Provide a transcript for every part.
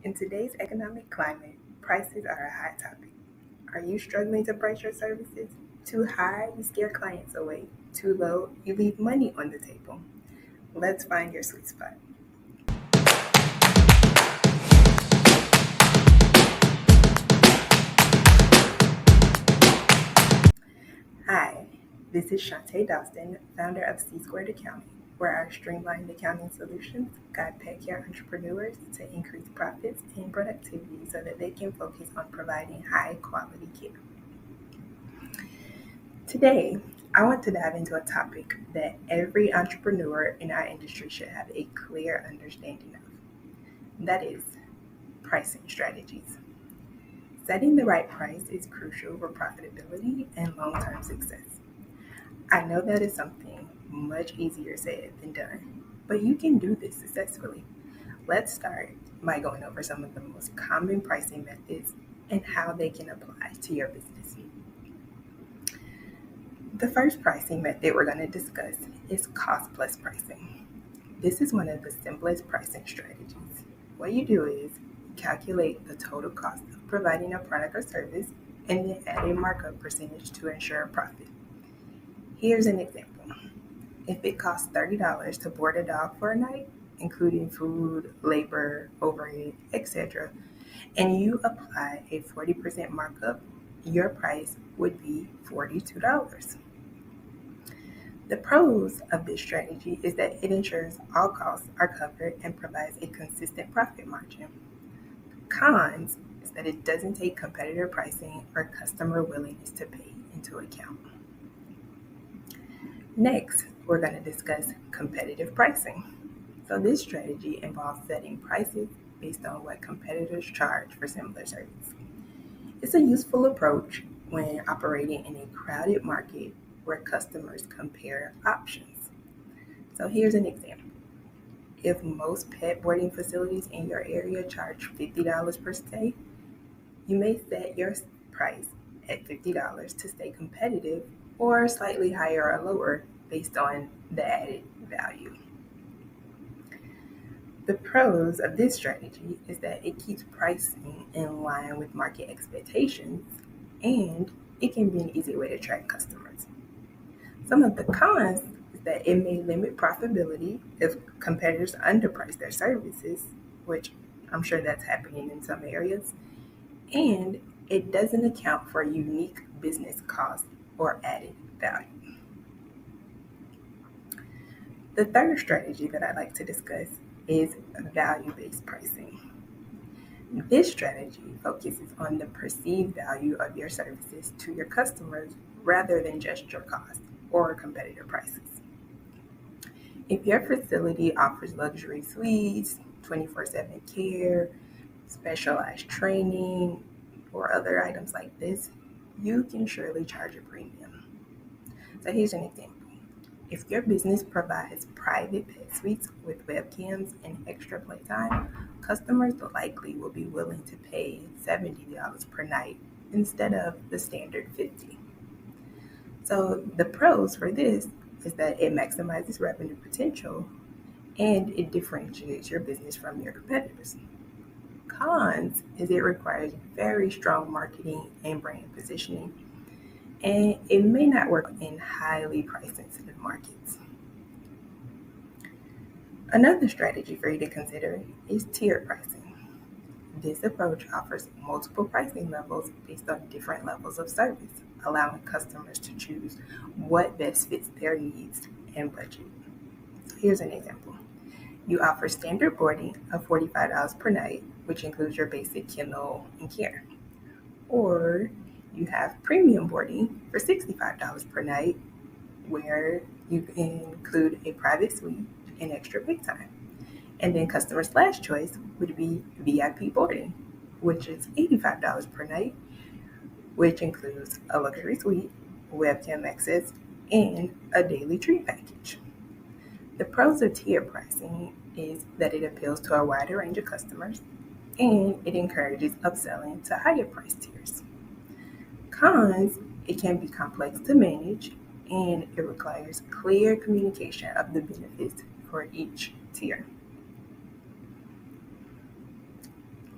In today's economic climate, prices are a hot topic. Are you struggling to price your services? Too high, you scare clients away. Too low, you leave money on the table. Let's find your sweet spot. Hi, this is Shantae Dawson, founder of C Squared Accounting, where our streamlined accounting solutions guide pet care entrepreneurs to increase profits and productivity so that they can focus on providing high quality care. Today, I want to dive into a topic that every entrepreneur in our industry should have a clear understanding of. That is pricing strategies. Setting the right price is crucial for profitability and long term success. I know that is something much easier said than done, but you can do this successfully. Let's start by going over some of the most common pricing methods and how they can apply to your business. The first pricing method we're going to discuss is cost plus pricing. This is one of the simplest pricing strategies. What you do is calculate the total cost of providing a product or service and then add a markup percentage to ensure a profit. Here's an example. If it costs $30 to board a dog for a night, including food, labor, overhead, etc., and you apply a 40% markup, your price would be $42. The pros of this strategy is that it ensures all costs are covered and provides a consistent profit margin. Cons is that it doesn't take competitor pricing or customer willingness to pay into account. Next, we're going to discuss competitive pricing. So this strategy involves setting prices based on what competitors charge for similar service. It's a useful approach when operating in a crowded market where customers compare options. So here's an example. If most pet boarding facilities in your area charge $50 per stay, you may set your price at $50 to stay competitive or slightly higher or lower based on the added value. The pros of this strategy is that it keeps pricing in line with market expectations and it can be an easy way to attract customers. Some of the cons is that it may limit profitability if competitors underprice their services, which I'm sure that's happening in some areas, and it doesn't account for unique business costs or added value. The third strategy that I'd like to discuss is value-based pricing. This strategy focuses on the perceived value of your services to your customers rather than just your cost or competitor prices. If your facility offers luxury suites, 24/7 care, specialized training, or other items like this, you can surely charge a premium. So here's an example. If your business provides private pet suites with webcams and extra playtime, customers likely will be willing to pay $70 per night instead of the standard $50. So the pros for this is that it maximizes revenue potential and it differentiates your business from your competitors. Cons is it requires very strong marketing and brand positioning, and it may not work in highly price sensitive markets. Another strategy for you to consider is tiered pricing. This approach offers multiple pricing levels based on different levels of service, allowing customers to choose what best fits their needs and budget. Here's an example. You offer standard boarding of $45 per night, which includes your basic kennel and care. Or you have premium boarding for $65 per night, where you include a private suite and extra pay time. And then customer's last choice would be VIP boarding, which is $85 per night, which includes a luxury suite, webcam access, and a daily treat package. The pros of tier pricing is that it appeals to a wider range of customers and it encourages upselling to higher price tiers. Cons, it can be complex to manage and it requires clear communication of the benefits for each tier.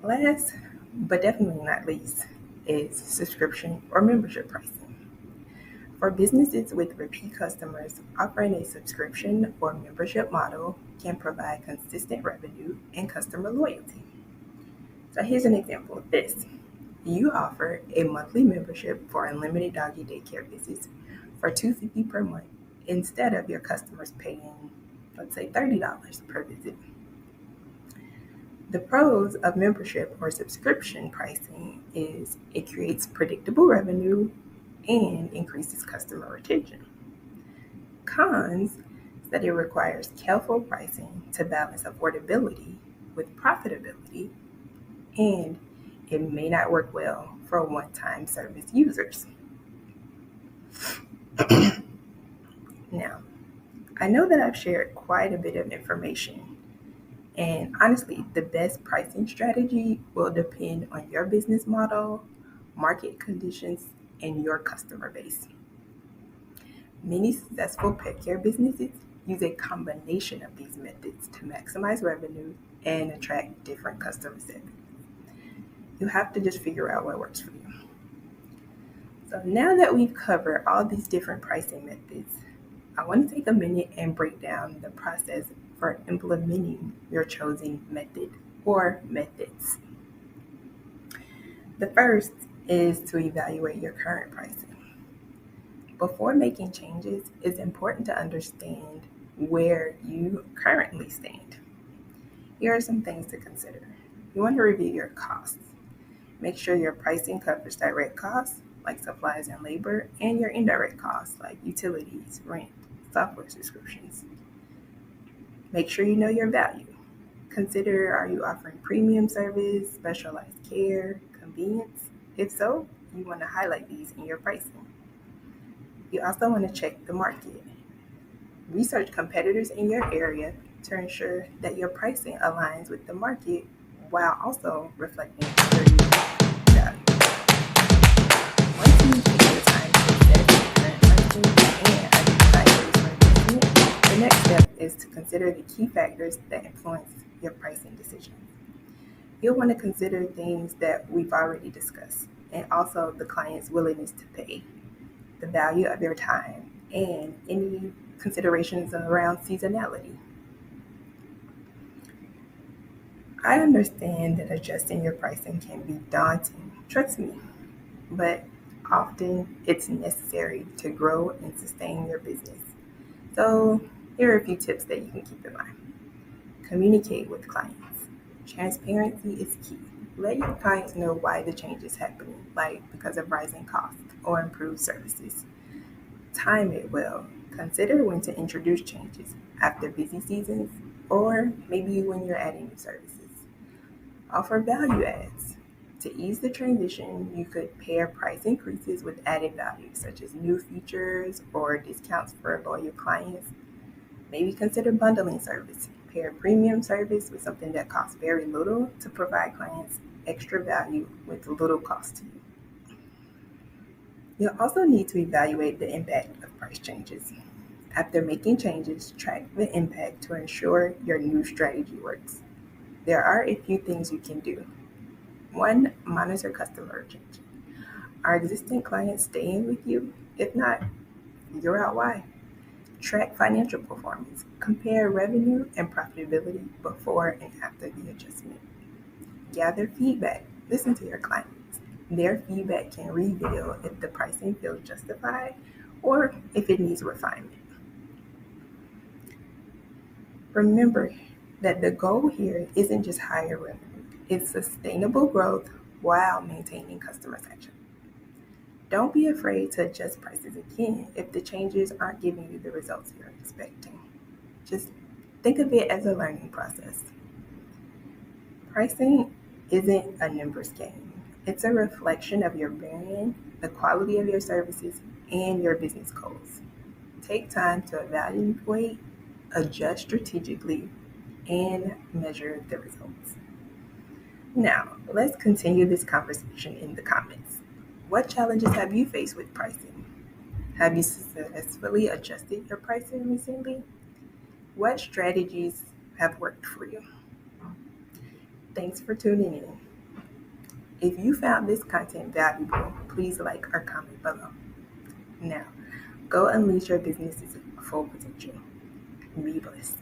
Last, but definitely not least, is subscription or membership pricing. For businesses with repeat customers, offering a subscription or membership model can provide consistent revenue and customer loyalty. So here's an example of this. You offer a monthly membership for unlimited doggy daycare visits for $250 per month instead of your customers paying, let's say, $30 per visit. The pros of membership or subscription pricing is it creates predictable revenue and increases customer retention. Cons is that it requires careful pricing to balance affordability with profitability, and it may not work well for one-time service users. Now, I know that I've shared quite a bit of information, and honestly, the best pricing strategy will depend on your business model, market conditions, and your customer base. Many successful pet care businesses use a combination of these methods to maximize revenue and attract different customer segments. You have to just figure out what works for you. So now that we've covered all these different pricing methods, I want to take a minute and break down the process for implementing your chosen method or methods. The first is to evaluate your current pricing. Before making changes, it's important to understand where you currently stand. Here are some things to consider. You want to review your costs. Make sure your pricing covers direct costs like supplies and labor, and your indirect costs like utilities, rent, software subscriptions. Make sure you know your value. Consider, are you offering premium service, specialized care, convenience? If so, you want to highlight these in your pricing. You also want to check the market. Research competitors in your area to ensure that your pricing aligns with the market while also reflecting your unique value. Once you take the time to assess your current pricing and identify ways for improvement, the next step is to consider the key factors that influence your pricing decision. You'll want to consider things that we've already discussed, and also the client's willingness to pay, the value of your time, and any considerations around seasonality. I understand that adjusting your pricing can be daunting, trust me, but often it's necessary to grow and sustain your business. So, here are a few tips that you can keep in mind. Communicate with clients. Transparency is key. Let your clients know why the change is happening, like because of rising costs or improved services. Time it well. Consider when to introduce changes after busy seasons or maybe when you're adding new services. Offer value adds. To ease the transition, you could pair price increases with added value, such as new features or discounts for loyal clients. Maybe consider bundling service. Pair premium service with something that costs very little to provide clients extra value with little cost to you. You'll also need to evaluate the impact of price changes. After making changes, track the impact to ensure your new strategy works. There are a few things you can do. One, monitor customer retention. Are existing clients staying with you? If not, figure out why. Track financial performance. Compare revenue and profitability before and after the adjustment. Gather feedback. Listen to your clients. Their feedback can reveal if the pricing feels justified or if it needs refinement. Remember that the goal here isn't just higher revenue, it's sustainable growth while maintaining customer satisfaction. Don't be afraid to adjust prices again if the changes aren't giving you the results you're expecting. Just think of it as a learning process. Pricing isn't a numbers game. It's a reflection of your brand, the quality of your services, and your business goals. Take time to evaluate, adjust strategically, and measure the results. Now, let's continue this conversation in the comments. What challenges have you faced with pricing? Have you successfully adjusted your pricing recently? What strategies have worked for you? Thanks for tuning in. If you found this content valuable, please like or comment below. Now, go unleash your business's full potential. Be blessed.